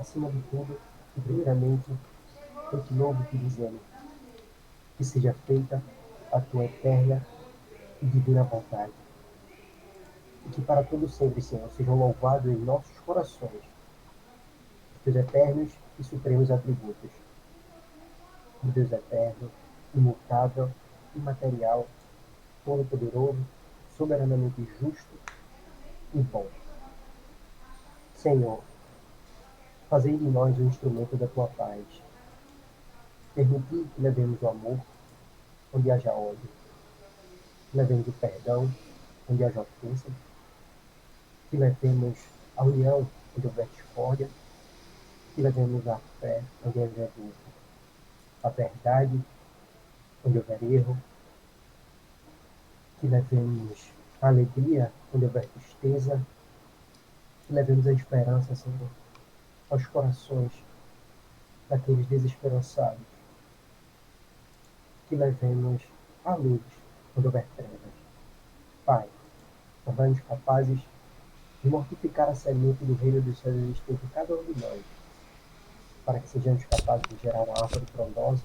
acima de tudo, e primeiramente, eu te louvo te dizendo que seja feita a tua eterna e divina vontade, e que para todo sempre, Senhor, sejam louvados em nossos corações os teus eternos e supremos atributos, o Deus eterno, imutável, imaterial, todo-poderoso, soberanamente justo e bom. Senhor, fazei de nós um instrumento da tua paz. Permitir que levemos o amor onde haja ódio, que levemos o perdão onde haja ofensa, que levemos a união onde houver discórdia, que levemos a fé onde houver dúvida, a verdade onde houver erro, que levemos a alegria onde houver tristeza, que levemos a esperança, Senhor, aos corações daqueles desesperançados, que levemos a luz onde houver trevas. Pai, tornar-nos capazes de mortificar a semente do reino dos céus existente em cada um de nós, para que sejamos capazes de gerar uma árvore frondosa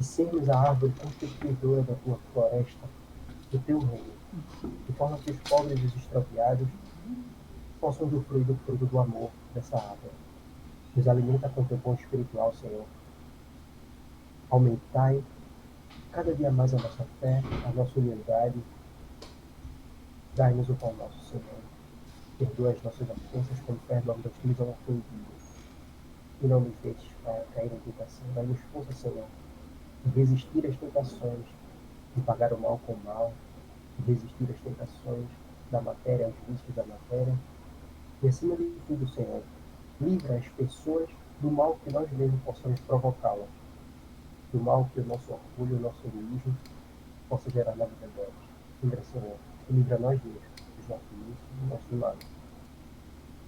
e sermos a árvore constituidora da tua floresta, do teu reino, de forma que os pobres e os extraviados possam usufruir do fruto do amor dessa árvore. Nos alimenta com teu pão espiritual, Senhor. Aumentai cada dia mais a nossa fé, a nossa humildade. Dai-nos o pão nosso, Senhor. Perdoa as nossas ofensas, como perdoamos aos que nos ofendido. E não nos deixes cair em tentação. Dai-nos força, Senhor, de resistir às tentações, de pagar o mal com o mal, de resistir às tentações da matéria, aos vícios da matéria. E, acima de tudo, Senhor, livra as pessoas do mal que nós mesmos possamos provocá-las, do mal que o nosso orgulho, o nosso egoísmo possa gerar na vida delas. Livra, Senhor, e livra nós mesmos dos nossos vícios e dos nossos males.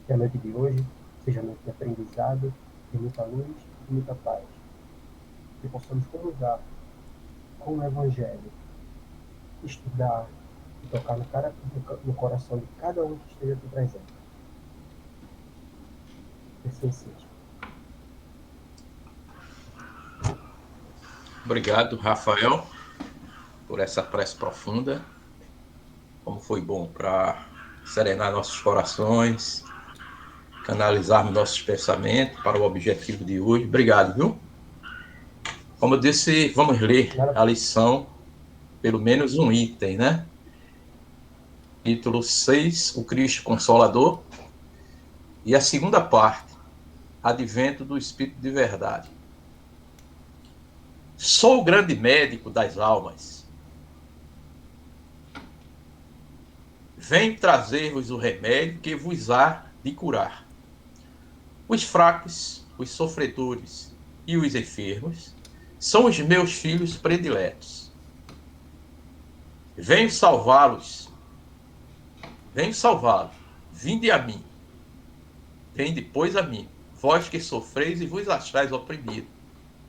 Que a noite de hoje seja noite de aprendizado, de muita luz e muita paz. Que possamos comungar com o Evangelho, estudar e tocar no coração de cada um que esteja aqui presente. Que assim seja. Obrigado, Rafael, por essa prece profunda. Como foi bom para serenar nossos corações, canalizarmos nossos pensamentos para o objetivo de hoje. Obrigado, viu? Como eu disse, vamos ler a lição, pelo menos um item, né? Título 6, o Cristo Consolador. E a segunda parte, Advento do Espírito de Verdade. Sou o grande médico das almas. Venho trazer-vos o remédio que vos há de curar. Os fracos, os sofredores e os enfermos são os meus filhos prediletos. Venho salvá-los. Venho salvá-los. Vinde a mim. Vem depois a mim, vós que sofreis e vos achais oprimidos,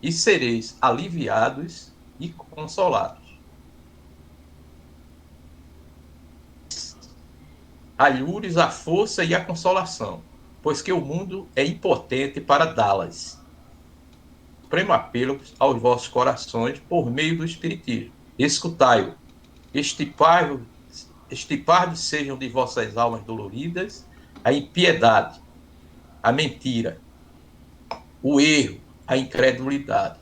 e sereis aliviados e consolados. Alhures a força e a consolação, pois que o mundo é impotente para dá-las. Supremo apelo aos vossos corações por meio do Espiritismo. Escutai-o, estipardes sejam de vossas almas doloridas a impiedade, a mentira, o erro, a incredulidade.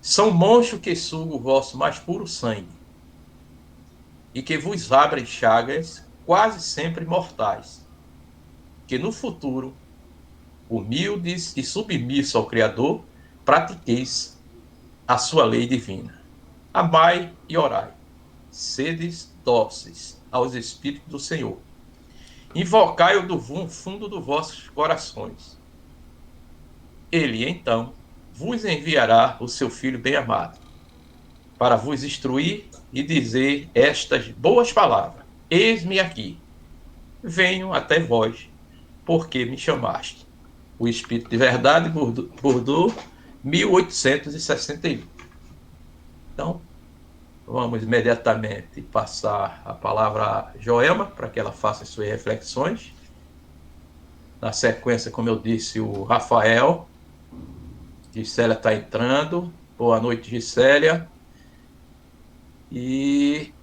São monstros que sugam o vosso mais puro sangue e que vos abrem chagas quase sempre mortais, que no futuro, humildes e submissos ao Criador, pratiqueis a sua lei divina. Amai e orai. Sedes dóceis aos Espíritos do Senhor. Invocai-o do fundo dos vossos corações. Ele, então, vos enviará o seu Filho bem-amado, para vos instruir e dizer estas boas palavras. Eis-me aqui. Venho até vós, porque me chamaste. O Espírito de Verdade, Bordeaux, 1861. Então, vamos imediatamente passar a palavra a Joelma, para que ela faça as suas reflexões. Na sequência, como eu disse, o Rafael. Gisélia está entrando. Boa noite, Gisélia. E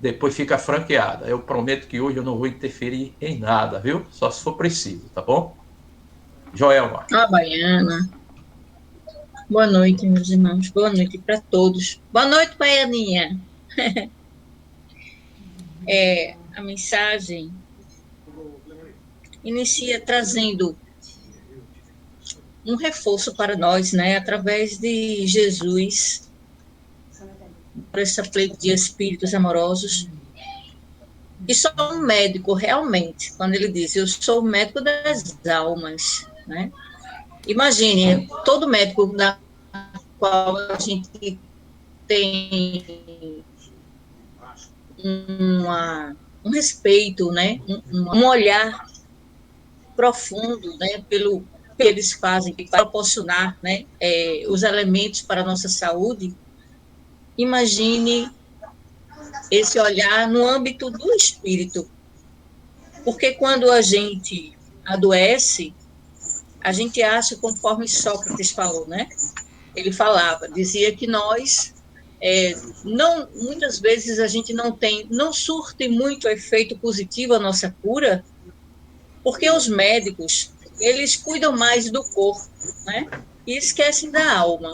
depois fica franqueada. Eu prometo que hoje eu não vou interferir em nada, viu? Só se for preciso, tá bom? Joelma. Ó, Baiana. Boa noite, meus irmãos. Boa noite para todos. Boa noite, Baianinha. A mensagem inicia trazendo um reforço para nós, né? Através de Jesus, por essa pleito de espíritos amorosos. E só um médico, realmente, quando ele diz, eu sou o médico das almas, né? Imagine, todo médico da qual a gente tem um respeito, né? Um olhar profundo, né? Pelo que eles fazem, para proporcionar, né? Os elementos para a nossa saúde. Imagine esse olhar no âmbito do espírito, porque quando a gente adoece, a gente acha, conforme Sócrates falou, né? Ele falava, dizia que nós, não, muitas vezes a gente não surte muito efeito positivo a nossa cura, porque os médicos, eles cuidam mais do corpo, né? E esquecem da alma.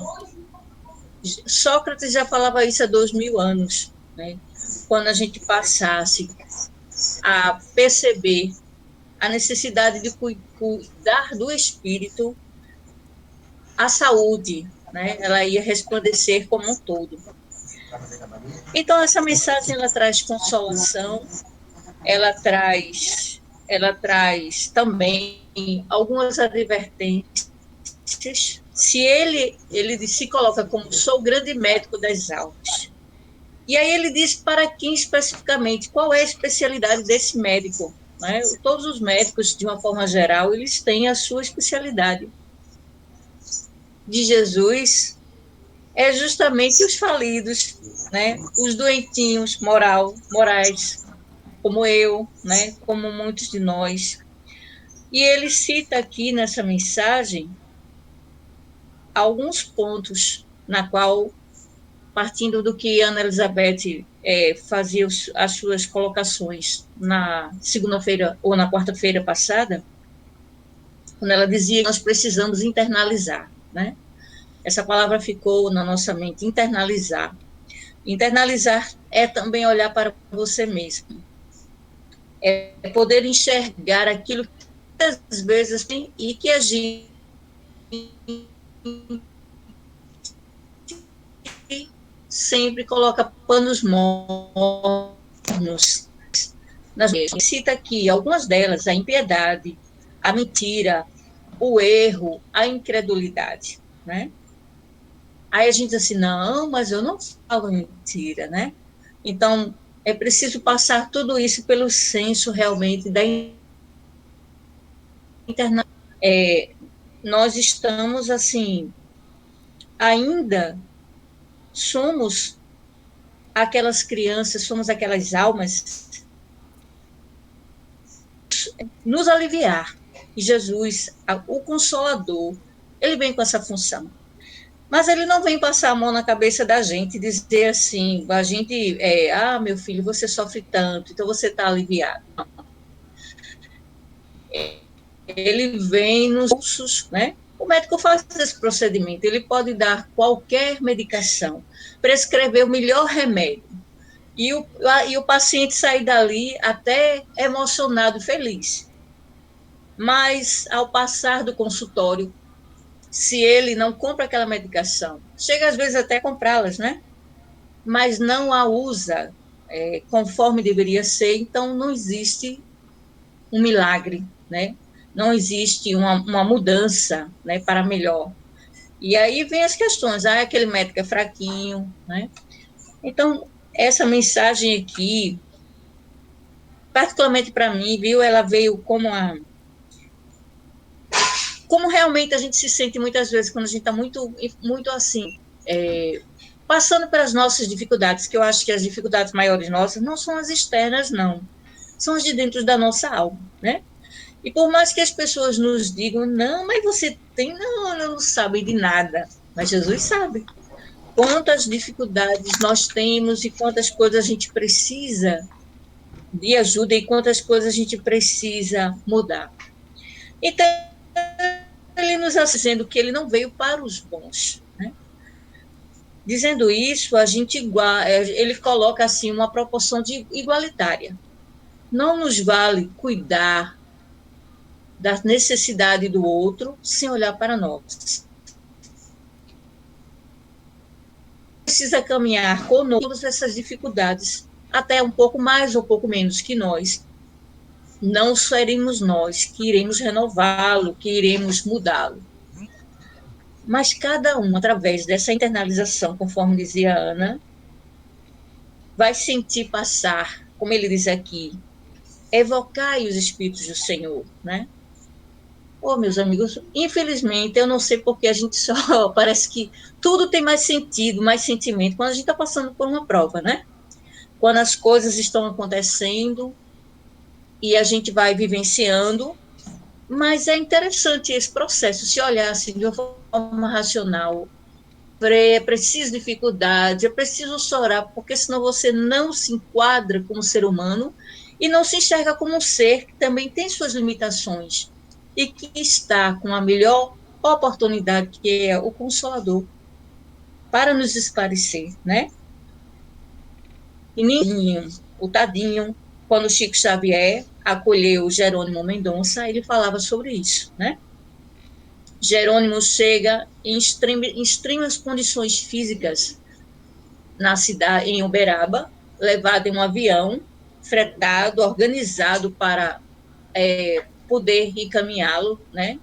Sócrates já falava isso há 2000 anos, né? Quando a gente passasse a perceber a necessidade de cuidar do espírito, a saúde, né, ela ia resplandecer como um todo. Então, essa mensagem, ela traz consolação, ela traz também algumas advertências. Se ele se coloca como sou o grande médico das almas. E aí ele diz para quem especificamente, qual é a especialidade desse médico, né? Todos os médicos, de uma forma geral, eles têm a sua especialidade. De Jesus é justamente os falidos, né? Os doentinhos morais, como eu, né? Como muitos de nós. E ele cita aqui nessa mensagem alguns pontos na qual, partindo do que Ana Elizabeth fazia as suas colocações na segunda-feira ou na quarta-feira passada, quando ela dizia que nós precisamos internalizar, né? Essa palavra ficou na nossa mente, internalizar. Internalizar é também olhar para você mesmo. É poder enxergar aquilo que às vezes tem e que a gente sempre coloca panos mornos nas mesmas. Cita aqui algumas delas, a impiedade, a mentira, o erro, a incredulidade, né? Aí a gente diz assim, não, mas eu não falo mentira, né? Então, é preciso passar tudo isso pelo senso realmente da internet. Nós estamos, assim, ainda somos aquelas crianças, somos aquelas almas nos aliviar. E Jesus, o Consolador, ele vem com essa função. Mas ele não vem passar a mão na cabeça da gente e dizer assim, a gente, meu filho, você sofre tanto, então você está aliviado. Não. Ele vem nos cursos, né? O médico faz esse procedimento, ele pode dar qualquer medicação, prescrever o melhor remédio, e o paciente sair dali até emocionado e feliz. Mas, ao passar do consultório, se ele não compra aquela medicação, chega às vezes até a comprá-las, né? Mas não a usa conforme deveria ser, então não existe um milagre, né? Não existe uma mudança, né, para melhor. E aí vem as questões, aquele médico é fraquinho, né? Então, essa mensagem aqui, particularmente para mim, viu, ela veio como realmente a gente se sente muitas vezes quando a gente está muito, muito assim, passando pelas nossas dificuldades, que eu acho que as dificuldades maiores nossas não são as externas, não. São as de dentro da nossa alma, né? E por mais que as pessoas nos digam, não, mas você tem, não sabe de nada. Mas Jesus sabe quantas dificuldades nós temos e quantas coisas a gente precisa de ajuda e quantas coisas a gente precisa mudar. Então, ele nos está dizendo que ele não veio para os bons, né? Dizendo isso, a gente ele coloca assim uma proporção de igualitária. Não nos vale cuidar da necessidade do outro sem olhar para nós. Precisa caminhar conosco todas essas dificuldades, até um pouco mais ou um pouco menos que nós. Não seremos nós que iremos renová-lo, que iremos mudá-lo. Mas cada um, através dessa internalização, conforme dizia a Ana, vai sentir passar, como ele diz aqui, evocai os Espíritos do Senhor, né? Oh, meus amigos, infelizmente, eu não sei porque a gente só parece que tudo tem mais sentido, mais sentimento quando a gente está passando por uma prova, né? Quando as coisas estão acontecendo e a gente vai vivenciando, mas é interessante esse processo, se olhar assim de uma forma racional. É preciso dificuldade, é preciso chorar, porque senão você não se enquadra como ser humano e não se enxerga como um ser que também tem suas limitações e que está com a melhor oportunidade, que é o Consolador, para nos esclarecer, né? E ninguém, o Tadinho, quando Chico Xavier acolheu Jerônimo Mendonça, ele falava sobre isso, né? Jerônimo chega em extremas condições físicas na cidade, em Uberaba, levado em um avião, fretado, organizado para poder encaminhá-lo, né?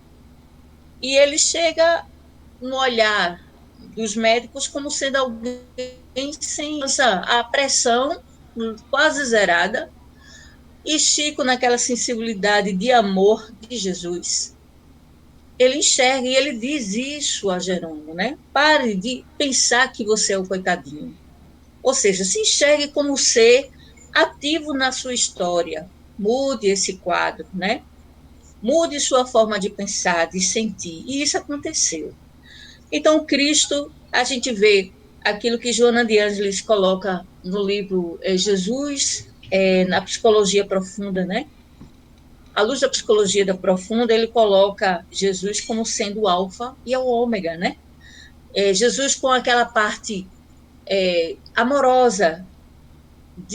E ele chega no olhar dos médicos como sendo alguém sem a pressão quase zerada, e Chico, naquela sensibilidade de amor de Jesus, ele enxerga e ele diz isso a Jerônimo, né? Pare de pensar que você é o coitadinho. Ou seja, se enxergue como ser ativo na sua história. Mude esse quadro, né? Mude sua forma de pensar, de sentir. E isso aconteceu. Então, Cristo, a gente vê aquilo que Joana de Ângeles coloca no livro Jesus na Psicologia Profunda, né? À luz da Psicologia da Profunda, ele coloca Jesus como sendo o alfa e o ômega, né? Jesus com aquela parte amorosa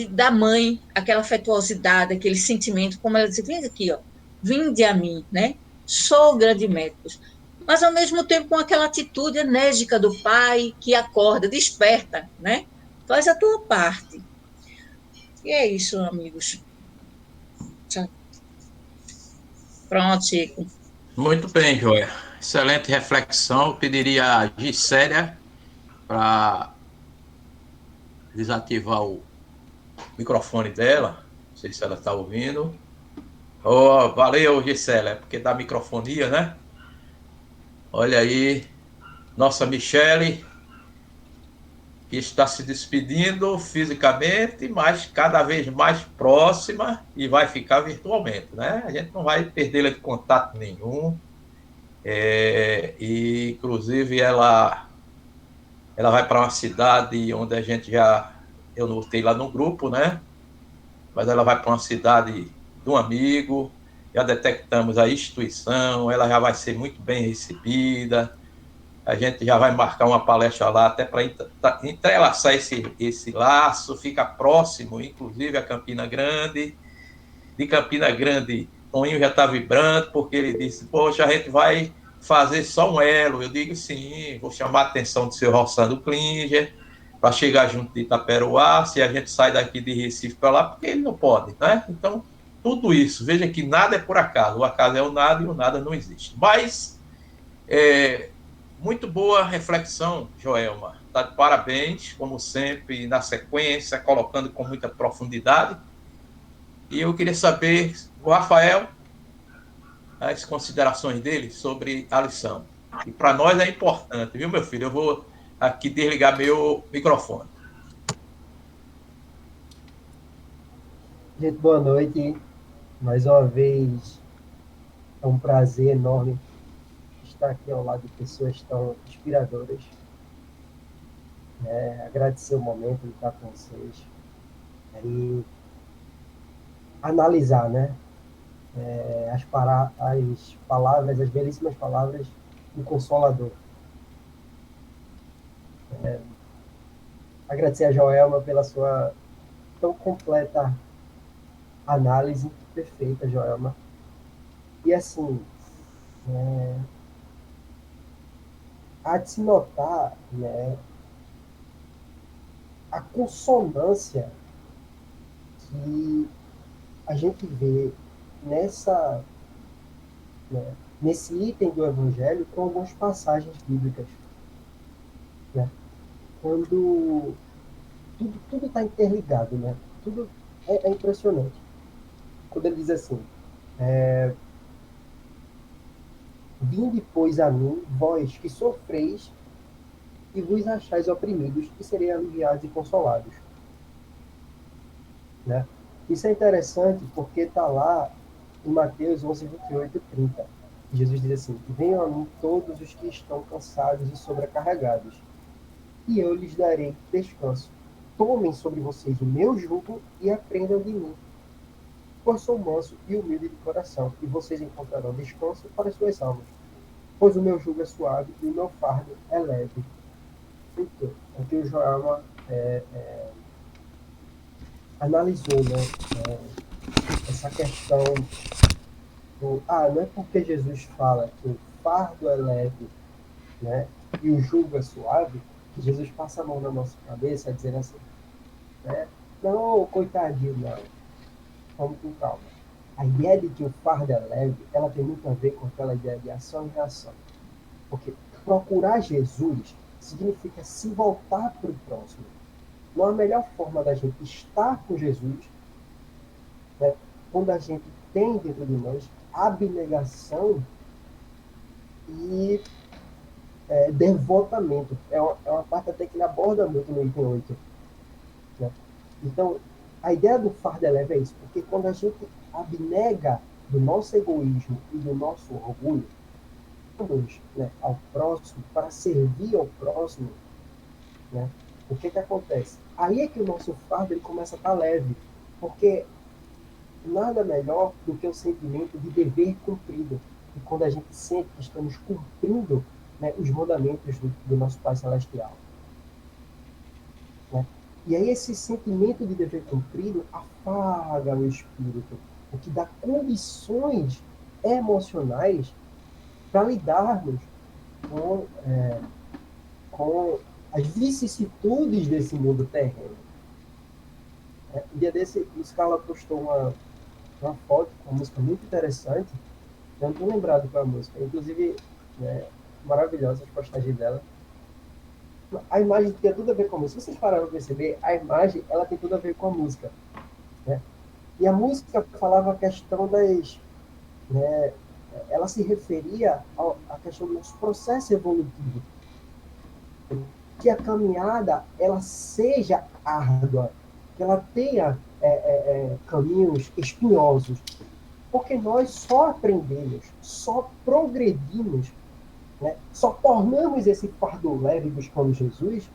da mãe, aquela afetuosidade, aquele sentimento, como ela diz, vem aqui, ó, vinde a mim, né? Sou o grande médico. Mas, ao mesmo tempo, com aquela atitude enérgica do pai que acorda, desperta, né? Faz a tua parte. E é isso, amigos. Tchau. Pronto, Chico. Muito bem, Joia. Excelente reflexão. Eu pediria a Gisélia para desativar o microfone dela. Não sei se ela está ouvindo. Oh, valeu, Gisélia, porque dá microfonia, né? Olha aí, nossa Michele, que está se despedindo fisicamente, mas cada vez mais próxima e vai ficar virtualmente, né? A gente não vai perdê-la de contato nenhum. E, inclusive, ela vai para uma cidade onde a gente eu notei lá no grupo, né? Mas ela vai para uma cidade de um amigo, já detectamos a instituição, ela já vai ser muito bem recebida, a gente já vai marcar uma palestra lá até para entrelaçar esse laço, fica próximo, inclusive, a Campina Grande. De Campina Grande, Toninho já está vibrando, porque ele disse, poxa, a gente vai fazer só um elo. Eu digo, sim, vou chamar a atenção do seu Roçando Klinger, para chegar junto de Itaperuá, se a gente sai daqui de Recife para lá, porque ele não pode, né? Então, tudo isso, veja que nada é por acaso, o acaso é o nada e o nada não existe. Mas, muito boa reflexão, Joelma. Está de parabéns, como sempre, na sequência, colocando com muita profundidade. E eu queria saber, o Rafael, as considerações dele sobre a lição. E para nós é importante, viu, meu filho? Eu vou aqui desligar meu microfone. Gente, boa noite. Mais uma vez, É um prazer enorme estar aqui ao lado de pessoas tão inspiradoras. Agradecer o momento de estar com vocês. E analisar, né? As palavras, as belíssimas palavras do Consolador. Agradecer a Joelma pela sua tão completa análise, perfeita, Joelma. E assim, há de se notar, né, a consonância que a gente vê nessa, né, nesse item do Evangelho com algumas passagens bíblicas. Né? Quando tudo está interligado, né? Tudo é impressionante. Quando ele diz assim, vinde, pois, a mim, vós que sofreis e vos achais oprimidos, e sereis aliviados e consolados. Né? Isso é interessante porque está lá em Mateus 11, 28 e 30. Jesus diz assim, venham a mim todos os que estão cansados e sobrecarregados, e eu lhes darei descanso. Tomem sobre vocês o meu jugo e aprendam de mim, pois sou manso e humilde de coração, e vocês encontrarão descanso para as suas almas. Pois o meu jugo é suave e o meu fardo é leve. Então, aqui o Joelma analisou, né, essa questão do, não é porque Jesus fala que o fardo é leve, né, e o jugo é suave, que Jesus passa a mão na nossa cabeça dizendo assim, né, não, coitadinho, não, vamos com calma. A ideia de que o fardo é leve, ela tem muito a ver com aquela ideia de ação e reação. Porque procurar Jesus significa se voltar para o próximo. Não a melhor forma da gente estar com Jesus, né, quando a gente tem dentro de nós abnegação e devotamento. É uma parte até que ele aborda muito no item 8. Né? Então, a ideia do fardo é leve é isso, porque quando a gente abnega do nosso egoísmo e do nosso orgulho, né, ao próximo, para servir ao próximo, né, o que acontece? Aí é que o nosso fardo ele começa a estar leve, porque nada melhor do que o sentimento de dever cumprido. E quando a gente sente que estamos cumprindo, né, os mandamentos do nosso Pai Celestial. Né? E aí esse sentimento de dever cumprido afaga o espírito, o que dá condições emocionais para lidarmos com as vicissitudes desse mundo terreno. Um dia desse, o Scala postou uma foto com uma música muito interessante. Eu não estou lembrado qual é a música. Inclusive, né, maravilhosa as postagens dela. A imagem tem tudo a ver com a música. Se vocês pararam para perceber, a imagem ela tem tudo a ver com a música. Né? E a música falava a questão das... Né, ela se referia à questão do nosso processo evolutivo. Que a caminhada ela seja árdua, que ela tenha caminhos espinhosos, porque nós só aprendemos, só progredimos, né? Só tornamos esse fardo leve buscando Jesus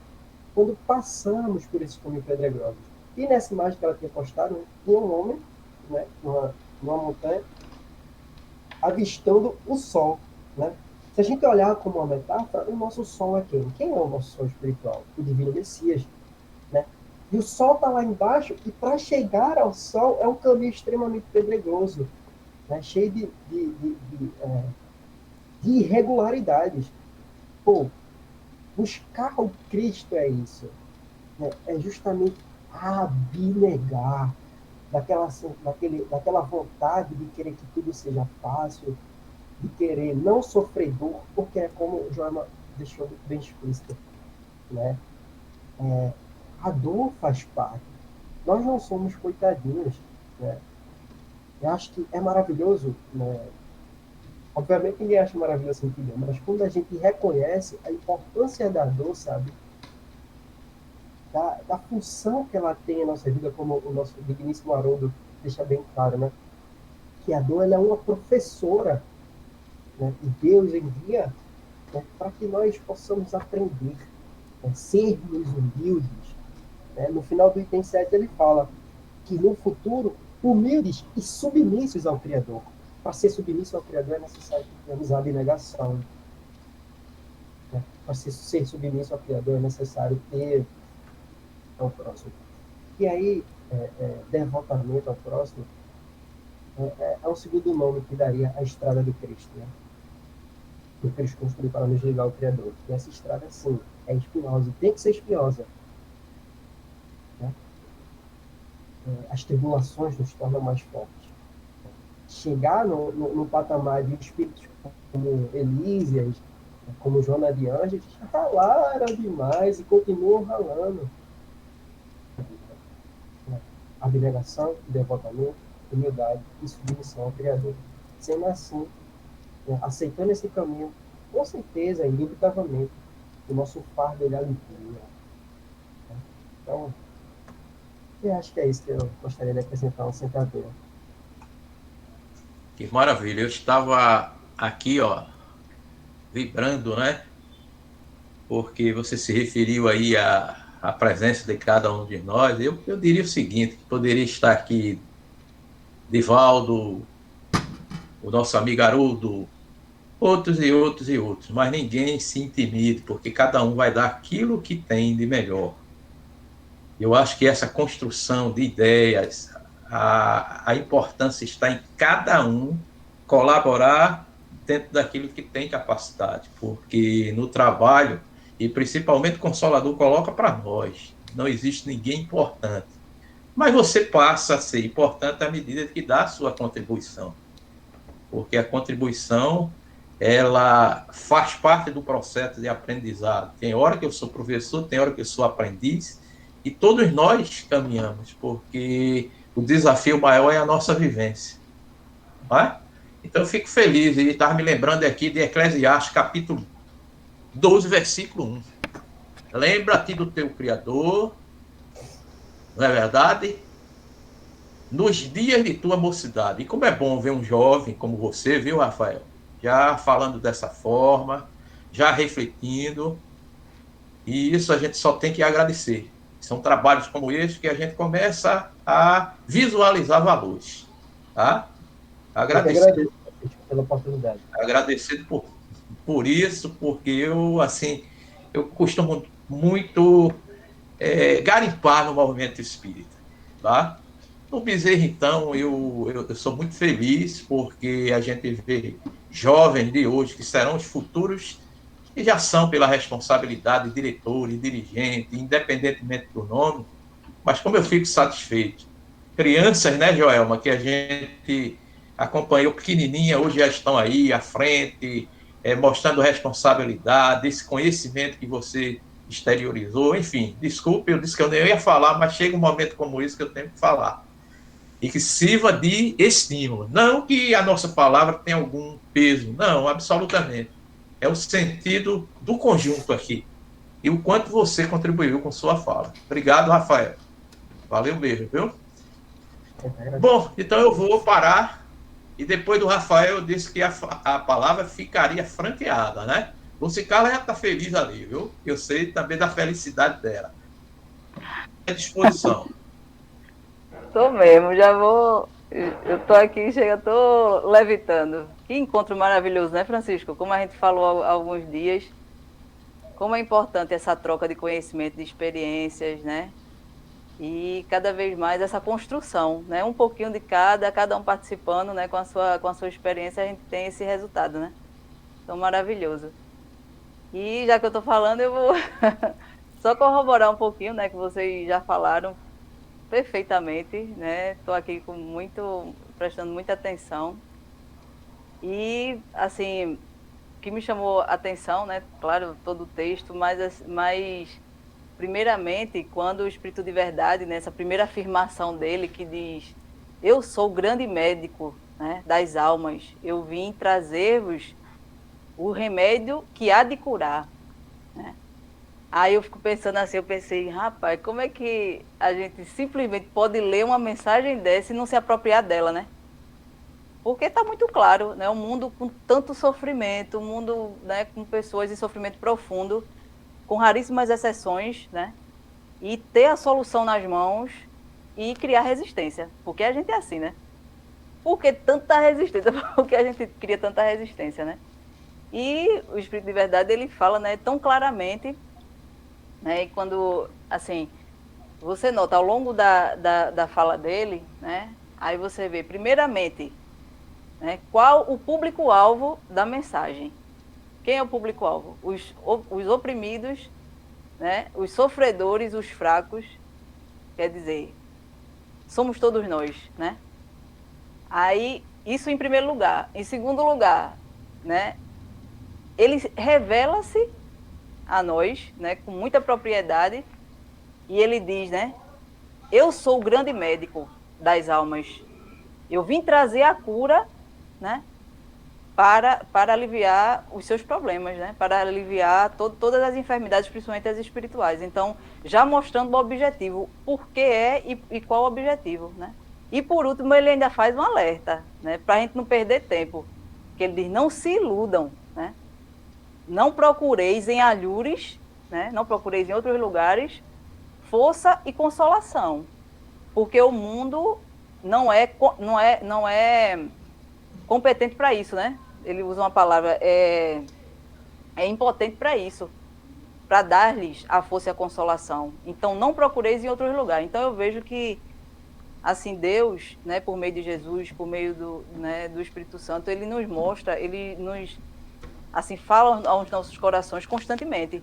quando passamos por esse caminho pedregoso. E nessa imagem que ela tinha postado, tinha um homem, né, numa montanha, avistando o sol. Né? Se a gente olhar como uma metáfora, o nosso sol é quem? Quem é o nosso sol espiritual? O Divino Messias. Né? E o sol está lá embaixo, e para chegar ao sol é um caminho extremamente pedregoso, né? Cheio de irregularidades. Pô, buscar o Cristo é isso. Né? É justamente abnegar daquela vontade de querer que tudo seja fácil, de querer não sofrer dor, porque é como o Joana deixou bem explícito. Né? A dor faz parte. Nós não somos coitadinhos. Né? Eu acho que é maravilhoso, né? Obviamente ninguém acha maravilhoso sentir dor, mas quando a gente reconhece a importância da dor, sabe? Da função que ela tem na nossa vida, como o nosso digníssimo Haroldo deixa bem claro, né? Que a dor ela é uma professora né? E Deus envia, né, para que nós possamos aprender, né, sermos humildes. Né? No final do item 7 ele fala que no futuro, humildes e submissos ao Criador. Para ser submisso ao Criador é necessário que tenhamos a abnegação. Né? Para ser submisso ao Criador é necessário ter ao próximo. E aí, devotamento ao próximo é o segundo nome que daria a estrada do Cristo. Né? Que o Cristo construiu para nos ligar ao Criador. E essa estrada, sim, é espinhosa. E tem que ser espinhosa. Né? As tribulações nos tornam mais fortes. Chegar no patamar de espíritos como Elísias, como Joana de Anjos, ralaram demais e continuam ralando. Abnegação, devotamento, humildade e submissão ao Criador. Sendo assim, né, aceitando esse caminho, com certeza, indubitavelmente, o nosso fardo ele alivia. Né? Então, eu acho que é isso que eu gostaria de acrescentar um centavio. Que maravilha. Eu estava aqui, ó, vibrando, né? Porque você se referiu aí à presença de cada um de nós. Eu diria o seguinte, que poderia estar aqui Divaldo, o nosso amigo Haroldo, outros e outros e outros, mas ninguém se intimide, porque cada um vai dar aquilo que tem de melhor. Eu acho que essa construção de ideias, a importância está em cada um colaborar dentro daquilo que tem capacidade, porque no trabalho, e principalmente o Consolador coloca para nós, não existe ninguém importante, mas você passa a ser importante à medida que dá a sua contribuição, porque a contribuição ela faz parte do processo de aprendizado. Tem hora que eu sou professor, tem hora que eu sou aprendiz, e todos nós caminhamos, porque o desafio maior é a nossa vivência. Não é? Então eu fico feliz, e estava me lembrando aqui de Eclesiastes, capítulo 12, versículo 1. Lembra-te do teu Criador, não é verdade? Nos dias de tua mocidade. E como é bom ver um jovem como você, viu, Rafael? Já falando dessa forma, já refletindo, e isso a gente só tem que agradecer. São trabalhos como esse que a gente começa a visualizar valores. Tá? Eu que Agradecer, agradeço pela oportunidade. agradecer por isso, porque eu, assim, eu costumo muito garimpar no movimento espírita. Tá? No Bezerra, então, eu sou muito feliz porque a gente vê jovens de hoje que serão os futuros que já são pela responsabilidade diretores, dirigentes, independentemente do nome, mas como eu fico satisfeito. Crianças, né, Joelma, que a gente acompanhou pequenininha, hoje já estão aí à frente, mostrando responsabilidade, esse conhecimento que você exteriorizou, enfim, desculpe, eu disse que eu nem ia falar, mas chega um momento como esse que eu tenho que falar e que sirva de estímulo. Não que a nossa palavra tenha algum peso, não, absolutamente. É o sentido do conjunto aqui. E o quanto você contribuiu com sua fala. Obrigado, Rafael. Valeu mesmo, viu? Bom, então eu vou parar. E depois do Rafael, eu disse que a palavra ficaria franqueada, né? Lucy Carla já está feliz ali, viu? Eu sei também da felicidade dela. À disposição. Tô mesmo, já vou. Eu tô aqui, chega, tô levitando. Que encontro maravilhoso, né, Francisco? Como a gente falou há alguns dias, como é importante essa troca de conhecimento, de experiências, né? E cada vez mais essa construção, né? Um pouquinho de cada um participando, né? Com a sua experiência, a gente tem esse resultado, né? Então, maravilhoso. E já que eu tô falando, eu vou só corroborar um pouquinho, né? Que vocês já falaram perfeitamente, né? Estou aqui prestando muita atenção. E, assim, o que me chamou a atenção, né? Claro, todo o texto, mas primeiramente, quando o Espírito de Verdade, nessa primeira afirmação dele, que diz: eu sou o grande médico, né, das almas, eu vim trazer-vos o remédio que há de curar. Né? Aí eu fico pensando assim, eu pensei, rapaz, como é que a gente simplesmente pode ler uma mensagem dessa e não se apropriar dela, né? Porque está muito claro, né? Um mundo com tanto sofrimento, um mundo, né, com pessoas em sofrimento profundo, com raríssimas exceções, né? E ter a solução nas mãos e criar resistência. Porque a gente é assim, né? Por que tanta resistência? Por que a gente cria tanta resistência, né? E o Espírito de Verdade, ele fala, né, tão claramente, né? E quando, assim, você nota ao longo da fala dele, né? Aí você vê, primeiramente, né, qual o público-alvo da mensagem. Quem é o público-alvo? Os oprimidos, né, os sofredores, os fracos, quer dizer, somos todos nós, né? Aí, isso em primeiro lugar. Em segundo lugar, né, ele revela-se a nós, né, com muita propriedade, e ele diz, né, eu sou o grande médico das almas. Eu vim trazer a cura, né, para aliviar os seus problemas, né, para aliviar todas as enfermidades, principalmente as espirituais. Então, já mostrando o objetivo, por que é e qual o objetivo, né? E, por último, ele ainda faz um alerta, né, para a gente não perder tempo, que ele diz, não se iludam, né? Não procureis em alhures, né, não procureis em outros lugares, força e consolação, porque o mundo não é competente para isso, né? Ele usa uma palavra, é impotente para isso, para dar-lhes a força e a consolação. Então, não procureis em outros lugares. Então, eu vejo que, assim, Deus, né, por meio de Jesus, por meio do Espírito Santo, ele nos mostra, ele nos, assim, fala aos nossos corações constantemente.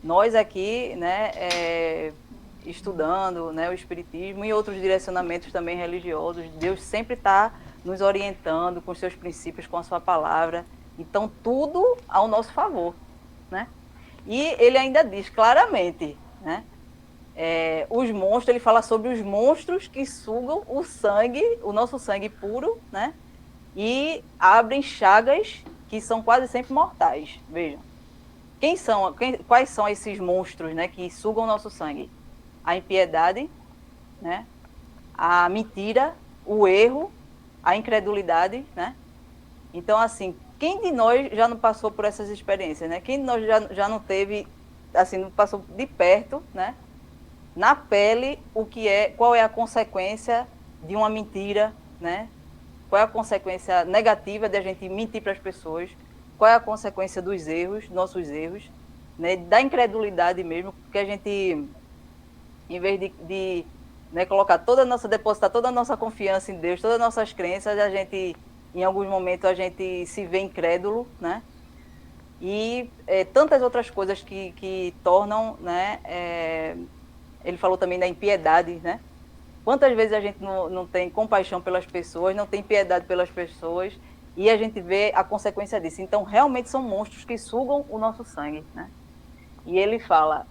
Nós aqui, né, estudando, né, o Espiritismo e outros direcionamentos também religiosos, Deus sempre está nos orientando com seus princípios, com a sua palavra. Então, tudo ao nosso favor, né? E ele ainda diz claramente, né? Os monstros, ele fala sobre os monstros que sugam o sangue, o nosso sangue puro, né? E abrem chagas que são quase sempre mortais. Vejam. Quais são esses monstros, né, que sugam o nosso sangue? A impiedade, né? A mentira, o erro, a incredulidade, né? Então, assim, quem de nós já não passou por essas experiências, né? Quem de nós já não teve, assim, não passou de perto, né? Na pele, qual é a consequência de uma mentira, né? Qual é a consequência negativa de a gente mentir para as pessoas? Qual é a consequência dos erros, nossos erros, né? Da incredulidade mesmo, porque a gente, em vez de né, depositar toda a nossa confiança em Deus, todas as nossas crenças, a gente, em alguns momentos, a gente se vê incrédulo, né? E tantas outras coisas que tornam, né? Ele falou também da impiedade, né? Quantas vezes a gente não tem compaixão pelas pessoas, não tem piedade pelas pessoas, e a gente vê a consequência disso. Então, realmente são monstros que sugam o nosso sangue, né? E ele fala,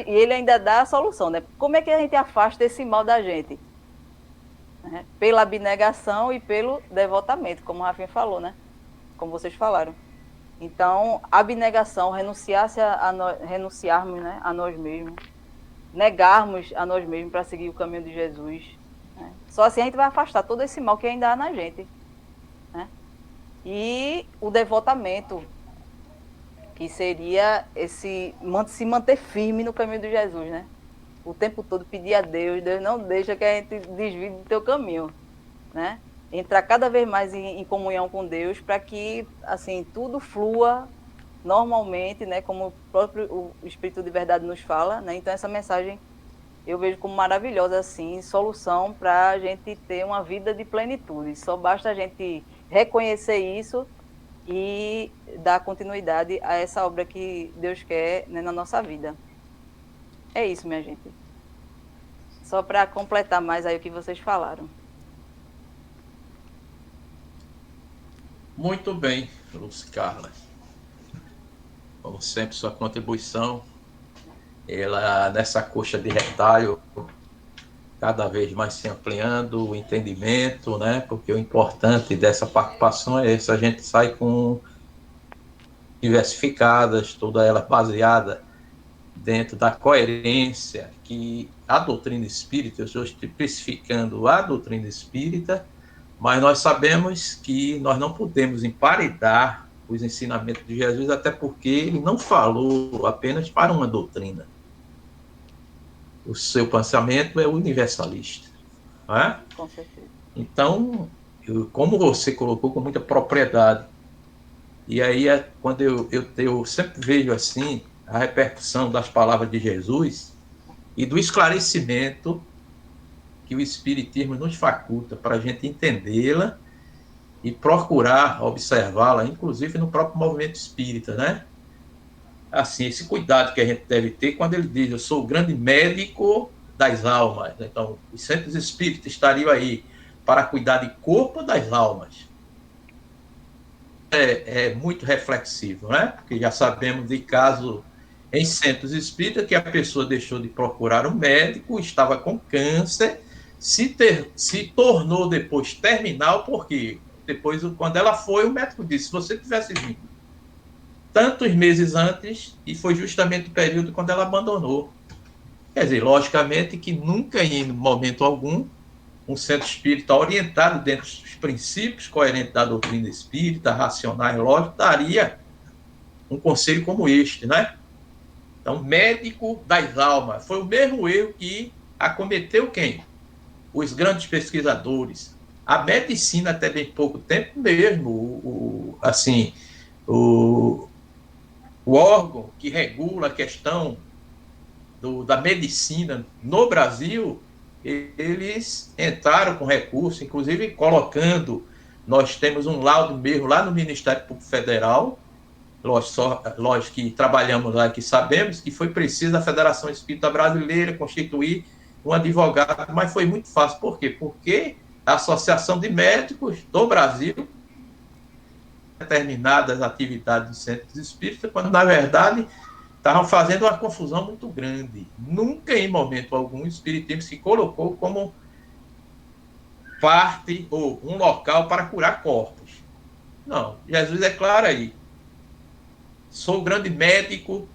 e ele ainda dá a solução, né? Como é que a gente afasta esse mal da gente? Né? Pela abnegação e pelo devotamento, como o Rafinha falou, né? Como vocês falaram. Então, abnegação, renunciarmos, né, a nós mesmos, negarmos a nós mesmos para seguir o caminho de Jesus. Né? Só assim a gente vai afastar todo esse mal que ainda há na gente. Né? E o devotamento, que seria se manter firme no caminho de Jesus, né? O tempo todo pedir a Deus, Deus não deixa que a gente desvie do teu caminho, né? Entrar cada vez mais em comunhão com Deus para que, assim, tudo flua normalmente, né? Como o próprio Espírito de Verdade nos fala, né? Então, essa mensagem eu vejo como maravilhosa, assim, solução para a gente ter uma vida de plenitude. Só basta a gente reconhecer isso e dar continuidade a essa obra que Deus quer, né, na nossa vida. É isso, minha gente. Só para completar mais aí o que vocês falaram. Muito bem, Lúcia Carla. Como sempre, sua contribuição, ela nessa coxa de retalho, cada vez mais se ampliando o entendimento, né? Porque o importante dessa participação é isso, a gente sai com diversificadas, toda ela baseada dentro da coerência que a doutrina espírita, eu estou especificando a doutrina espírita, Mas nós sabemos que nós não podemos emparedar os ensinamentos de Jesus, até porque ele não falou apenas para uma doutrina. O seu pensamento é universalista. Não é? Com certeza. Então, como você colocou com muita propriedade, e aí quando eu sempre vejo assim a repercussão das palavras de Jesus e do esclarecimento que o Espiritismo nos faculta para a gente entendê-la e procurar observá-la, inclusive no próprio movimento espírita, né? Assim, esse cuidado que a gente deve ter quando ele diz: eu sou o grande médico das almas. Então, os centros espíritas estariam aí para cuidar de corpo das almas. É muito reflexivo, né? Porque já sabemos de caso em centros espíritas que a pessoa deixou de procurar um médico, estava com câncer, se tornou depois terminal, porque depois, quando ela foi, o médico disse: se você tivesse vindo tantos meses antes, e foi justamente o período quando ela abandonou. Quer dizer, logicamente que nunca, em momento algum, um centro espírita orientado dentro dos princípios coerentes da doutrina espírita, racionais, lógico, daria um conselho como este, né? Então, médico das almas. Foi o mesmo erro que acometeu quem? Os grandes pesquisadores. A medicina, até bem pouco tempo mesmo, o órgão que regula a questão da medicina no Brasil, eles entraram com recurso, inclusive colocando, nós temos um laudo mesmo lá no Ministério Público Federal, lógico que trabalhamos lá, que sabemos que foi preciso a Federação Espírita Brasileira constituir um advogado, mas foi muito fácil. Por quê? Porque a Associação de Médicos do Brasil determinadas atividades dos centros espíritas, quando na verdade estavam fazendo uma confusão muito grande. Nunca, em momento algum, o espiritismo se colocou como parte ou um local para curar corpos. Não, Jesus é claro aí: sou o grande médico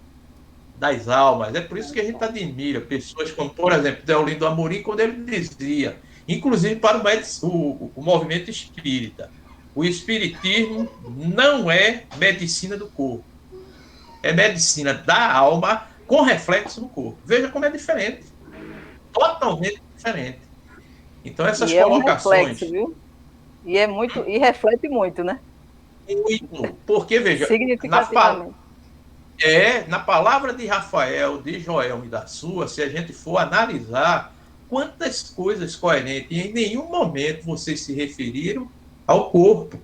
das almas. É por isso que a gente admira pessoas como, por exemplo, Deolindo Amorim, quando ele dizia, inclusive para o movimento espírita: o espiritismo não é medicina do corpo, é medicina da alma com reflexo no corpo. Veja como é diferente, totalmente diferente. Então, essas colocações... Um reflexo, viu? E reflete muito, né? Muito, porque, veja, significativamente. Na palavra de Rafael, de Joel e da sua, se a gente for analisar quantas coisas coerentes, e em nenhum momento vocês se referiram ao corpo,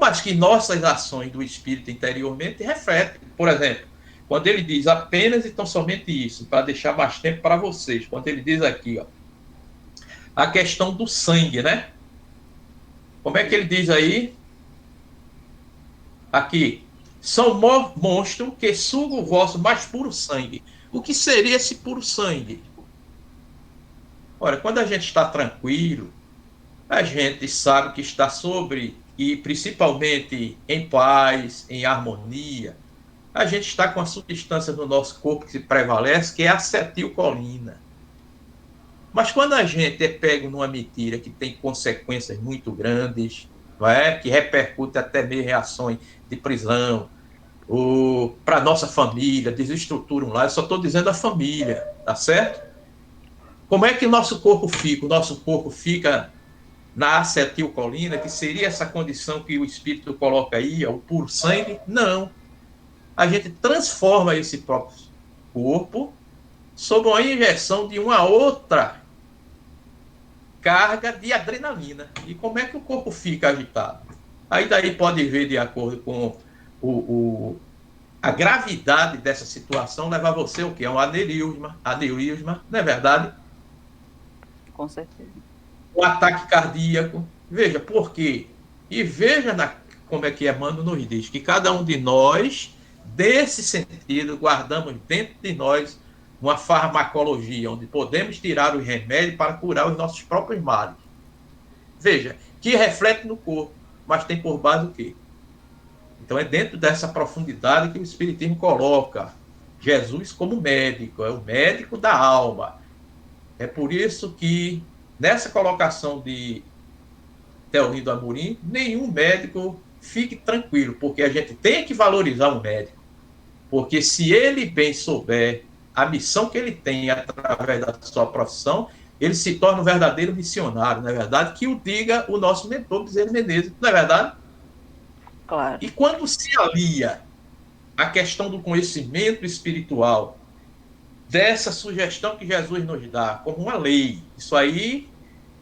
mas que nossas ações do espírito interiormente refletem. Por exemplo, quando ele diz apenas e tão somente isso, para deixar mais tempo para vocês, quando ele diz aqui, ó, a questão do sangue, né? Como é que ele diz aí? Aqui: são monstros que sugam o vosso mais puro sangue. O que seria esse puro sangue? Ora, quando a gente está tranquilo, a gente sabe que está sobre, e principalmente em paz, em harmonia, a gente está com a substância no nosso corpo que prevalece, que é a acetilcolina. Mas quando a gente é pego numa mentira que tem consequências muito grandes, não é? Que repercute até mesmo reações de prisão, para a nossa família, desestruturam lá, eu só estou dizendo a família, tá certo? Como é que o nosso corpo fica? O nosso corpo fica na acetilcolina, que seria essa condição que o espírito coloca aí, o puro sangue? Não. A gente transforma esse próprio corpo sob uma injeção de uma outra carga de adrenalina. E como é que o corpo fica agitado? Aí daí pode ver, de acordo com a gravidade dessa situação, levar você o quê? É um aneurisma, não é verdade? Com certeza. Um ataque cardíaco. Veja, por quê? E veja como é que Emmanuel nos diz, que cada um de nós, desse sentido, guardamos dentro de nós uma farmacologia, onde podemos tirar os remédios para curar os nossos próprios males. Veja, que reflete no corpo, mas tem por base o quê? Então é dentro dessa profundidade que o Espiritismo coloca Jesus como médico, é o médico da alma. É por isso que, nessa colocação de Teolindo Amorim, nenhum médico fique tranquilo, porque a gente tem que valorizar um médico. Porque se ele bem souber a missão que ele tem através da sua profissão, ele se torna um verdadeiro missionário, não é verdade? Que o diga o nosso mentor Bezerra Menezes, não é verdade? Claro. E quando se alia a questão do conhecimento espiritual, dessa sugestão que Jesus nos dá, como uma lei, isso aí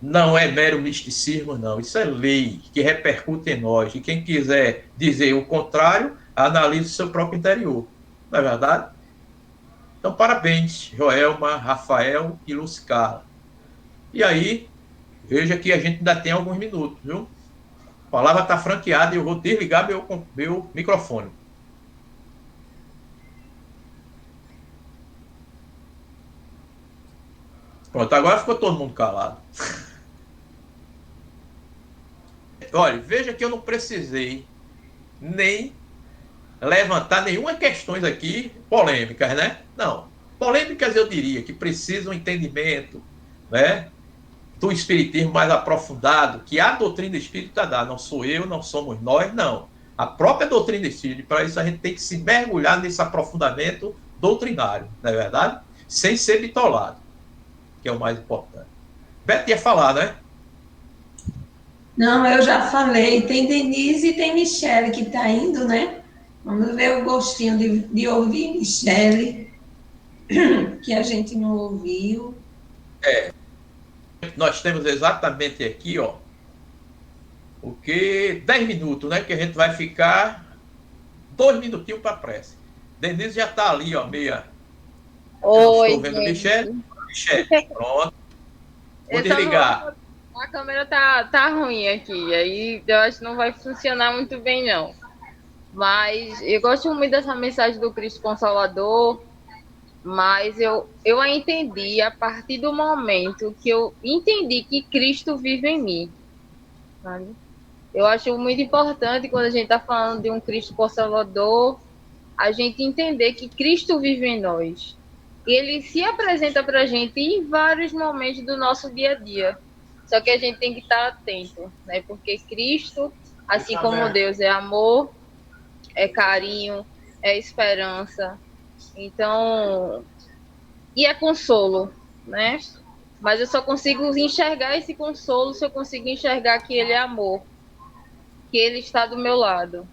não é mero misticismo, não. Isso é lei que repercute em nós. E quem quiser dizer o contrário, analise o seu próprio interior. Não é verdade? Então, parabéns, Joelma, Rafael e Lucicarla. E aí, veja que a gente ainda tem alguns minutos, viu? A palavra está franqueada e eu vou desligar meu microfone. Pronto, agora ficou todo mundo calado. Olha, veja que eu não precisei nem levantar nenhuma questões aqui polêmicas, né? Não. Polêmicas eu diria que precisam entendimento, né? Do espiritismo mais aprofundado, que a doutrina espírita dá. Não sou eu, não somos nós, não. A própria doutrina espírita, para isso a gente tem que se mergulhar nesse aprofundamento doutrinário, não é verdade? Sem ser bitolado, que é o mais importante. Beto ia falar, né? Não, eu já falei. Tem Denise e tem Michele que está indo, né? Vamos ver o gostinho de ouvir Michele, que a gente não ouviu. Nós temos exatamente aqui, ó, o que 10 minutos, né? Que a gente vai ficar 2 minutinhos para a prece. Denise já está ali, ó, meia. Oi, estou vendo gente. Michele, pronto. Vou desligar. A câmera tá ruim aqui, aí eu acho que não vai funcionar muito bem, não. Mas eu gosto muito dessa mensagem do Cristo Consolador, mas eu a entendi a partir do momento que eu entendi que Cristo vive em mim, sabe? Eu acho muito importante quando a gente está falando de um Cristo Consolador, a gente entender que Cristo vive em nós. E ele se apresenta para a gente em vários momentos do nosso dia a dia. Só que a gente tem que estar atento, né? Porque Cristo, assim como Deus é amor, é carinho, é esperança. Então, e é consolo, né? Mas eu só consigo enxergar esse consolo se eu conseguir enxergar que ele é amor, que ele está do meu lado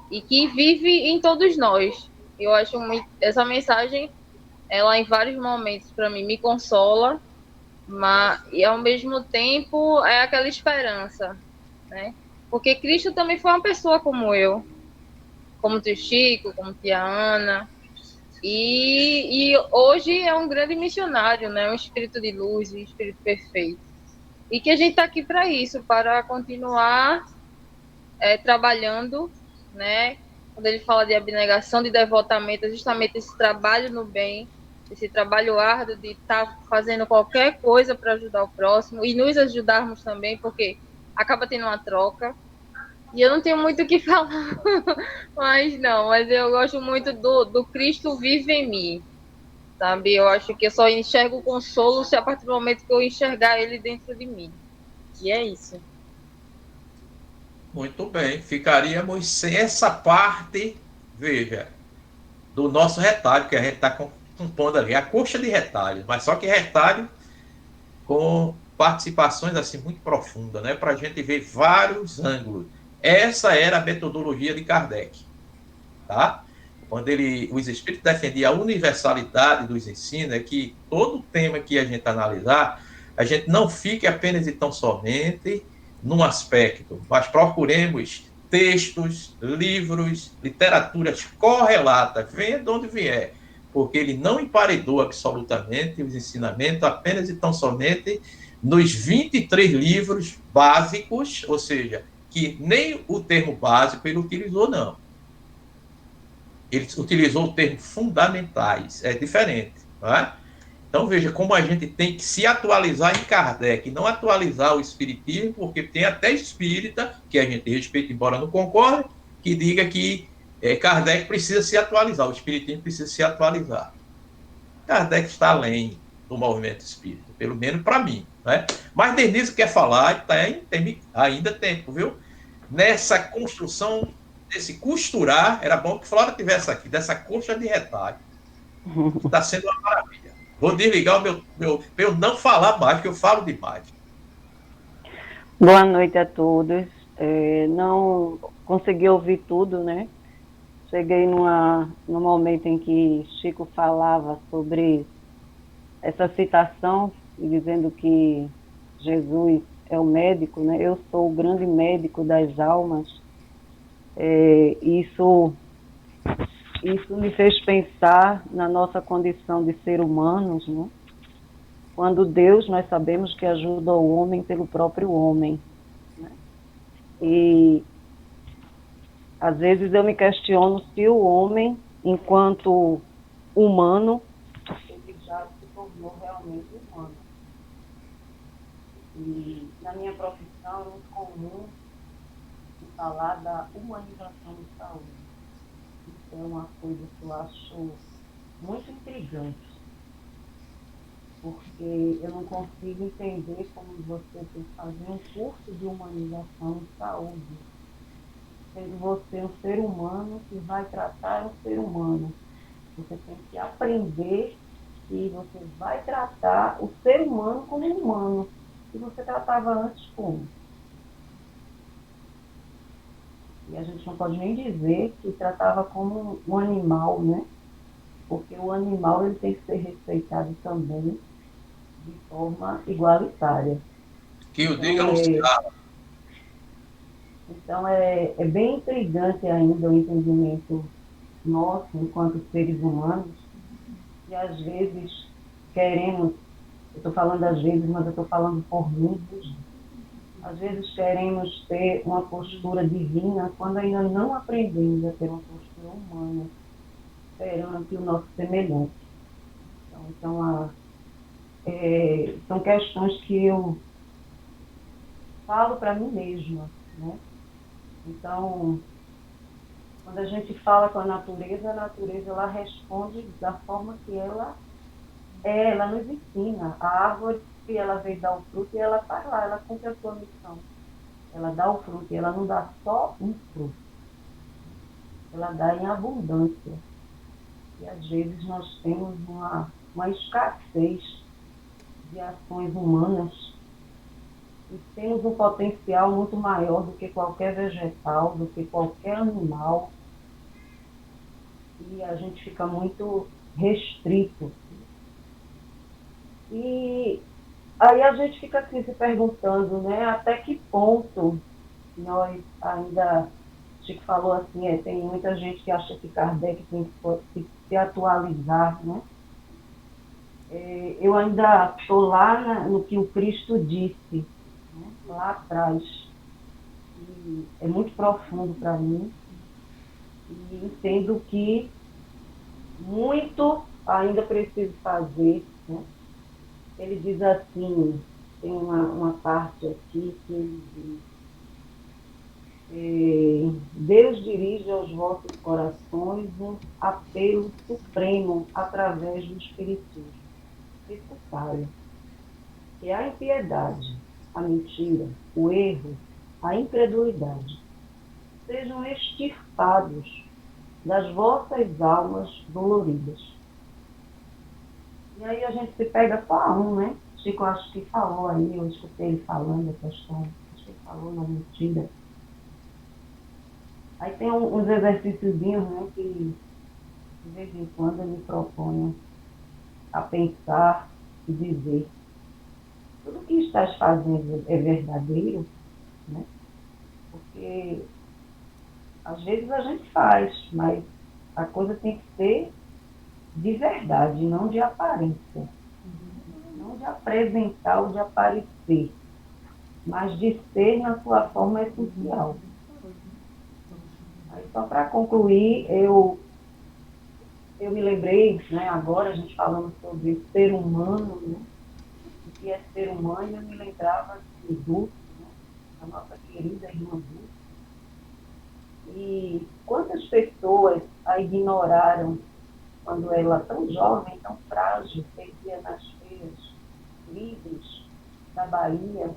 e que vive em todos nós. Eu acho muito essa mensagem, ela em vários momentos para mim me consola, mas e ao mesmo tempo é aquela esperança, né? Porque Cristo também foi uma pessoa como eu, como o tio Chico, como tia Ana, e hoje é um grande missionário, né? Um espírito de luz, um espírito perfeito. E que a gente está aqui para isso, para continuar trabalhando, né? Quando ele fala de abnegação, de devotamento, é justamente esse trabalho no bem, esse trabalho árduo de estar fazendo qualquer coisa para ajudar o próximo e nos ajudarmos também, porque acaba tendo uma troca. E eu não tenho muito o que falar, mas eu gosto muito do Cristo vive em mim, sabe? Eu acho que eu só enxergo o consolo se a partir do momento que eu enxergar ele dentro de mim. E é isso. Muito bem, ficaríamos sem essa parte, veja, do nosso retalho, que a gente está compondo ali, a coxa de retalhos, mas só que retalho com participações assim muito profundas, né, para a gente ver vários ângulos. Essa era a metodologia de Kardec, tá? Quando os espíritos defendiam a universalidade dos ensinos, é que todo tema que a gente analisar, a gente não fique apenas e tão somente num aspecto, mas procuremos textos, livros, literaturas correlatas, venha de onde vier, porque ele não emparedou absolutamente os ensinamentos apenas e tão somente nos 23 livros básicos, ou seja, que nem o termo básico ele utilizou, não. Ele utilizou o termo fundamentais, é diferente, não é? Então, veja como a gente tem que se atualizar em Kardec, não atualizar o espiritismo, porque tem até espírita, que a gente respeita, embora não concorde, que diga que Kardec precisa se atualizar, o espiritismo precisa se atualizar. Kardec está além do movimento espírita, pelo menos para mim, né? Mas Denise quer falar, tem ainda tempo, viu? Nessa construção, desse costurar, era bom que Flora tivesse aqui, dessa coxa de retalho, que está sendo uma maravilha. Vou desligar o para eu não falar mais, porque eu falo demais. Boa noite a todos. Não consegui ouvir tudo, né? Cheguei no momento em que Chico falava sobre essa citação, dizendo que Jesus é o médico, né? Eu sou o grande médico das almas. Isso me fez pensar na nossa condição de ser humanos, né? Quando Deus, nós sabemos que ajuda o homem pelo próprio homem, né? E às vezes eu me questiono se o homem, enquanto humano, ele já se tornou realmente humano. E na minha profissão é muito comum falar da humanização da saúde. Isso é uma coisa que eu acho muito intrigante, porque eu não consigo entender como você tem que fazer um curso de humanização em saúde, sendo você um ser humano que vai tratar um ser humano. Você tem que aprender que você vai tratar o ser humano como humano, que você tratava antes como. E a gente não pode nem dizer que tratava como um animal, né? Porque o animal ele tem que ser respeitado também de forma igualitária. Que o diga, Luciano. Então, é bem intrigante ainda o entendimento nosso, enquanto seres humanos, e às vezes queremos, eu estou falando às vezes, mas eu estou falando por mim, às vezes queremos ter uma postura divina quando ainda não aprendemos a ter uma postura humana perante o nosso semelhante. Então são questões que eu falo para mim mesma, né? Então, quando a gente fala com a natureza ela responde da forma que ela é, ela nos ensina. A árvore, ela veio dar o fruto e ela está lá, ela cumpre a sua missão. Ela dá o fruto e ela não dá só um fruto. Ela dá em abundância. E às vezes nós temos uma escassez de ações humanas e temos um potencial muito maior do que qualquer vegetal, do que qualquer animal, e a gente fica muito restrito. E aí a gente fica assim se perguntando, né, até que ponto nós ainda, Chico falou assim, tem muita gente que acha que Kardec tem que se atualizar, né? Eu ainda estou lá no que o Cristo disse, né, lá atrás. E é muito profundo para mim. E entendo que muito ainda preciso fazer, né? Ele diz assim, tem uma parte aqui que ele diz, Deus dirige aos vossos corações um apelo supremo através do Espiritismo necessário, que a impiedade, a mentira, o erro, a incredulidade sejam extirpados das vossas almas doloridas. E aí a gente se pega só a um, né? Chico, acho que falou aí, eu escutei ele falando a questão, acho que ele falou na mentira. Aí tem uns exercíciozinhos, né, que de vez em quando eu me proponho a pensar e dizer: tudo que estás fazendo é verdadeiro, né? Porque às vezes a gente faz, mas a coisa tem que ser de verdade, não de aparência. Não de apresentar ou de aparecer, mas de ser na sua forma essencial. Aí, só para concluir, eu me lembrei, né, agora a gente falando sobre ser humano, né, o que é ser humano, eu me lembrava de Dulce, né, a nossa querida irmã Dulce. E quantas pessoas a ignoraram quando ela, tão jovem, tão frágil, perdia nas feiras livros da Bahia,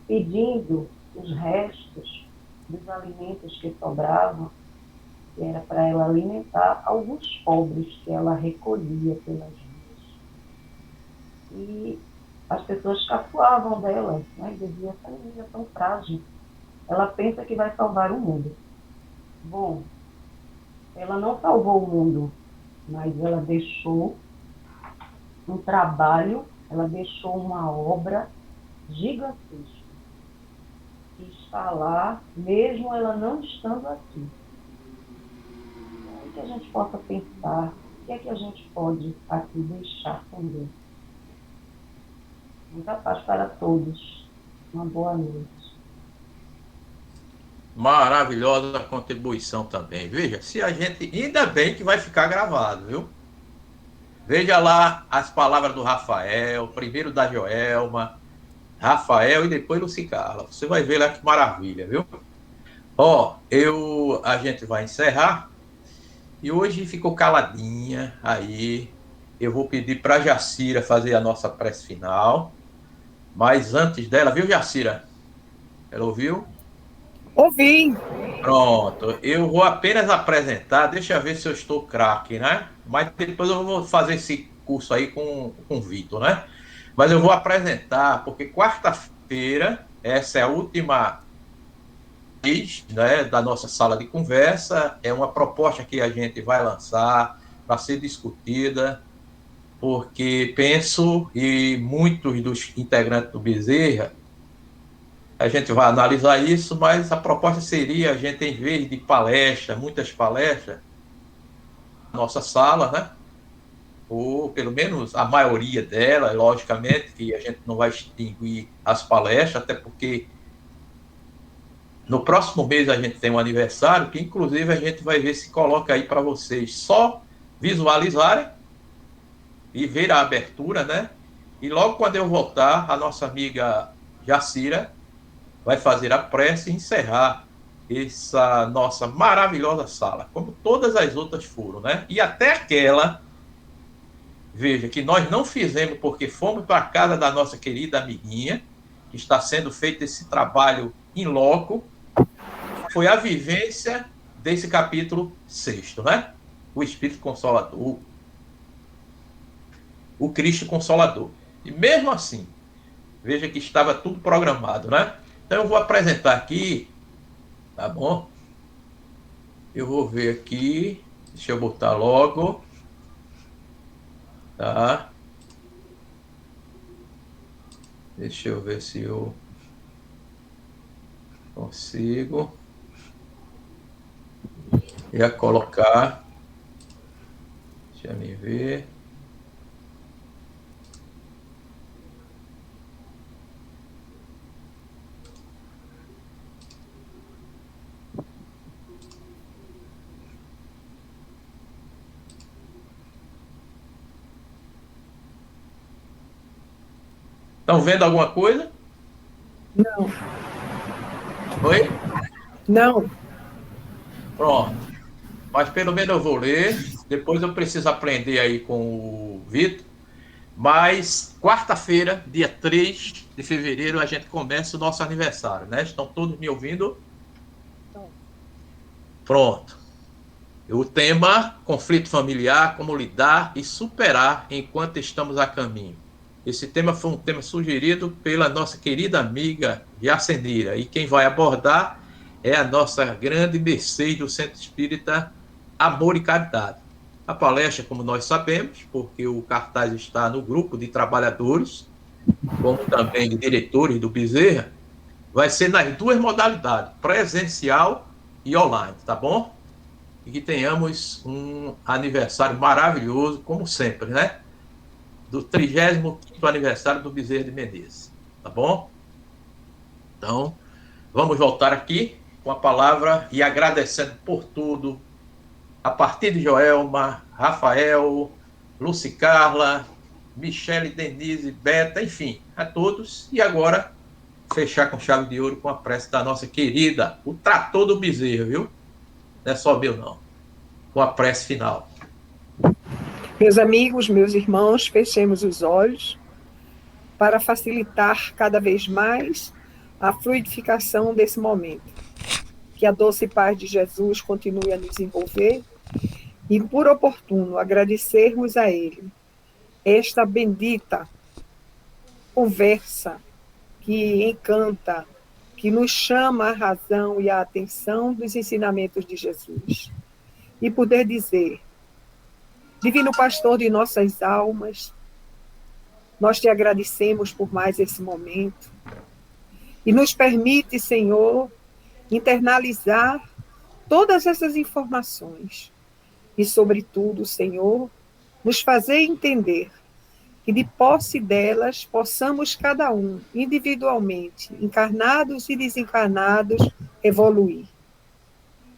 pedindo os restos dos alimentos que sobravam, que era para ela alimentar alguns pobres que ela recolhia pelas ruas. E as pessoas caçoavam dela, né? Diziam, essa menina é tão frágil, ela pensa que vai salvar o mundo. Bom, ela não salvou o mundo, mas ela deixou um trabalho, ela deixou uma obra gigantesca, que está lá, mesmo ela não estando aqui. O que a gente possa pensar, o que é que a gente pode aqui deixar também. Muita paz para todos. Uma boa noite. Maravilhosa contribuição também. Veja, se a gente... Ainda bem que vai ficar gravado, viu? Veja lá as palavras do Rafael, primeiro da Joelma, Rafael e depois Luci Carla. Você vai ver lá que maravilha, viu? Ó, a gente vai encerrar. E hoje ficou caladinha aí. Eu vou pedir para a Jacira fazer a nossa prece final. Mas antes dela, viu, Jacira? Ela ouviu? Ouvi. Pronto. Eu vou apenas apresentar. Deixa eu ver se eu estou craque, né? Mas depois eu vou fazer esse curso aí com o Vitor, né? Mas eu vou apresentar, porque quarta-feira, essa é a última vez, né, da nossa sala de conversa. É uma proposta que a gente vai lançar para ser discutida, porque penso, e muitos dos integrantes do Bezerra, a gente vai analisar isso, mas a proposta seria a gente, em vez de palestra, muitas palestras, nossa sala, né? Ou pelo menos a maioria dela, logicamente, que a gente não vai extinguir as palestras, até porque no próximo mês a gente tem um aniversário, que inclusive a gente vai ver se coloca aí para vocês só visualizarem e ver a abertura, né? E logo quando eu voltar, a nossa amiga Jacira vai fazer a prece e encerrar essa nossa maravilhosa sala, como todas as outras foram, né? E até aquela, veja, que nós não fizemos porque fomos para a casa da nossa querida amiguinha, que está sendo feito esse trabalho in loco, foi a vivência desse capítulo 6º, né? O Espírito Consolador, o Cristo Consolador. E mesmo assim, veja que estava tudo programado, né? Então eu vou apresentar aqui, tá bom? Eu vou ver aqui, deixa eu botar logo, tá? Deixa eu ver se eu consigo já colocar, deixa eu me ver. Estão vendo alguma coisa? Não. Oi? Não. Pronto. Mas pelo menos eu vou ler. Depois eu preciso aprender aí com o Vitor. Mas quarta-feira, dia 3 de fevereiro, a gente começa o nosso aniversário, né? Estão todos me ouvindo? Pronto. O tema: conflito familiar, como lidar e superar enquanto estamos a caminho. Esse tema foi um tema sugerido pela nossa querida amiga Jacendira, e quem vai abordar é a nossa grande Mercedes do Centro Espírita Amor e Caridade. A palestra, como nós sabemos, porque o cartaz está no grupo de trabalhadores, como também de diretores do Bezerra, vai ser nas duas modalidades, presencial e online, tá bom? E que tenhamos um aniversário maravilhoso, como sempre, né? Do 35º aniversário do Bezerra de Menezes, tá bom? Então, vamos voltar aqui com a palavra e agradecendo por tudo, a partir de Joelma, Rafael, Luci Carla, Michele, Denise, Beta, enfim, a todos. E agora, fechar com chave de ouro com a prece da nossa querida, o trator do Bezerra, viu? Não é só meu, não. Com a prece final. Meus amigos, meus irmãos, fechemos os olhos para facilitar cada vez mais a fluidificação desse momento. Que a doce paz de Jesus continue a nos envolver e, por oportuno, agradecermos a Ele esta bendita conversa que encanta, que nos chama a razão e a atenção dos ensinamentos de Jesus. E poder dizer: Divino Pastor de nossas almas, nós te agradecemos por mais esse momento e nos permite, Senhor, internalizar todas essas informações e, sobretudo, Senhor, nos fazer entender que, de posse delas, possamos cada um, individualmente, encarnados e desencarnados, evoluir.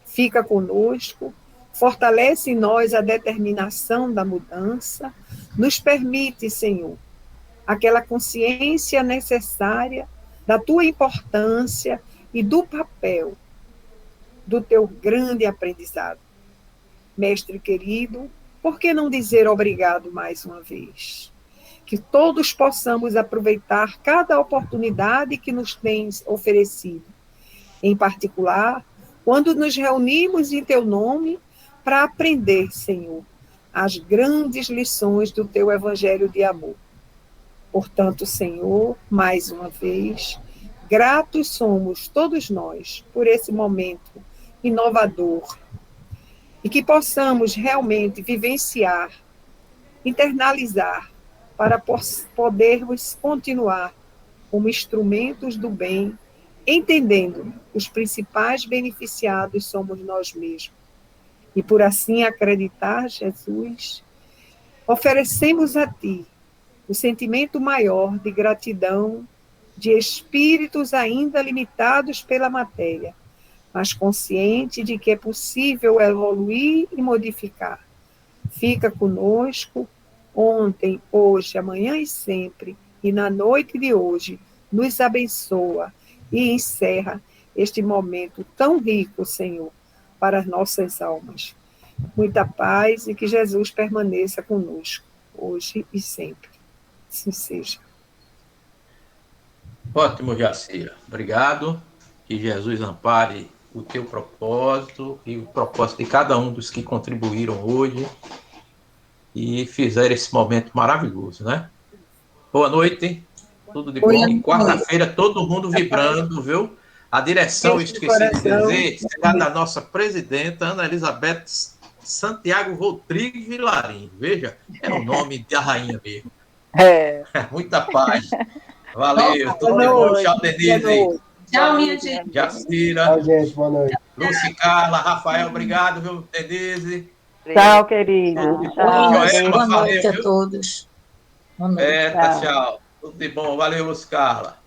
Fica conosco, fortalece em nós a determinação da mudança, nos permite, Senhor, aquela consciência necessária da tua importância e do papel do teu grande aprendizado. Mestre querido, por que não dizer obrigado mais uma vez? Que todos possamos aproveitar cada oportunidade que nos tens oferecido. Em particular, quando nos reunimos em teu nome para aprender, Senhor, as grandes lições do teu evangelho de amor. Portanto, Senhor, mais uma vez, gratos somos todos nós por esse momento inovador e que possamos realmente vivenciar, internalizar, para podermos continuar como instrumentos do bem, entendendo que os principais beneficiados somos nós mesmos. E por assim acreditar, Jesus, oferecemos a Ti o sentimento maior de gratidão de espíritos ainda limitados pela matéria, mas consciente de que é possível evoluir e modificar. Fica conosco ontem, hoje, amanhã e sempre, e na noite de hoje, nos abençoa e encerra este momento tão rico, Senhor, para as nossas almas. Muita paz e que Jesus permaneça conosco, hoje e sempre. Assim seja. Ótimo, Jacira. Obrigado. Que Jesus ampare o teu propósito e o propósito de cada um dos que contribuíram hoje e fizeram esse momento maravilhoso, né? Boa noite, tudo de bom. E quarta-feira todo mundo vibrando, viu? A direção, eu esqueci de dizer, será da nossa presidenta, Ana Elizabeth Santiago Rodrigues Vilarim. Veja, é o nome da rainha mesmo. Muita paz. Valeu, tudo de bom. Tchau, Denise. Tchau, minha gente. Jacira. Tchau, gente. Boa noite. Lúcia, Carla, Rafael, obrigado, viu, Denise. Tchau, querido. Boa noite a todos. Boa noite. Tchau. Tudo de bom. Valeu, Lúcia, Carla.